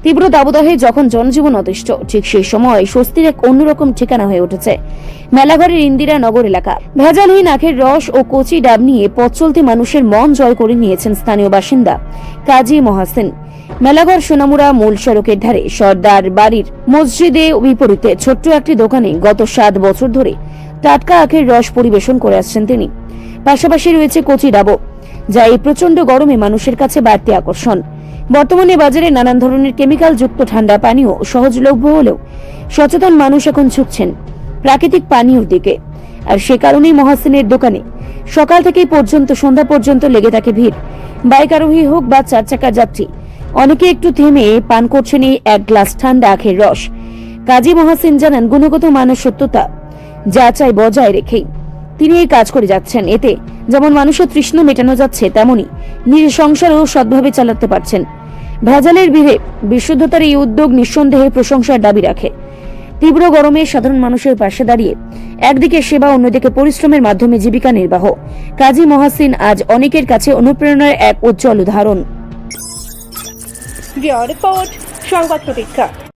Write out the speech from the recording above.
তীব্র দাবদাহে যখন জনজীবন অতিষ্ঠ, ঠিক সেই সময় স্বস্তির এক অন্যরকম ঠিকানা হয়ে উঠেছে মেলাঘরের ইন্দিরা নগর এলাকা। ভেজালহীন আখের রস ও কচি ডাব নিয়ে পথ চলতি মানুষের মন জয় করে নিয়েছেন স্থানীয় বাসিন্দা কাজী মহাসিন। মেলাঘর সোনামুড়া মূল সড়কের ধারে সর্দার বাড়ির মসজিদে বিপরীতে ছোট্ট একটি দোকানে গত 7 বছর ধরে টাটকা আখের রস পরিবেশন করে আসছেন তিনি। পাশাপাশি রয়েছে কচি ডাবও, যা এই প্রচন্ড গরমে মানুষের কাছে বাড়তি আকর্ষণ। বর্তমানে বাজারে নানান ধরনের কেমিক্যাল যুক্ত ঠান্ডা পানীয় সহজলভ্য হলেও সচেতন মানুষ এখন ঝুঁকছেন প্রাকৃতিক পানীয়র দিকে। আর সে কারণেই মহাসিনের দোকানে সকাল থেকেই পর্যন্ত সন্ধ্যা পর্যন্ত লেগে থাকে ভিড়। বাইক আরোহী হোক বা 4 চাকা যাত্রী, অনেকে একটু থেমে পান করছেন এই এক গ্লাস ঠান্ডা আখের রস। কাজী মহাসিন জানান, গুণগত মানের সত্যতা যাচাই বজায় রেখেই তিনি এই কাজ করে যাচ্ছেন। এতে যেমন মানুষের তৃষ্ণা মেটানো যাচ্ছে, তেমনি নিজের সংসারও সৎভাবে চালাতে পারছেন। ভেজালের ভিড়ে বিশুদ্ধতার এই উদ্যোগ নিঃসন্দেহে প্রশংসার দাবি রাখে। তীব্র গরমে সাধারণ মানুষের পাশে দাঁড়িয়ে একদিকে সেবা, অন্যদিকে পরিশ্রমের মাধ্যমে জীবিকা নির্বাহ, কাজী মহাসিন আজ অনেকের কাছে অনুপ্রেরণার এক উজ্জ্বল উদাহরণ। রিপোর্ট সংবাদ প্রতীক্ষা।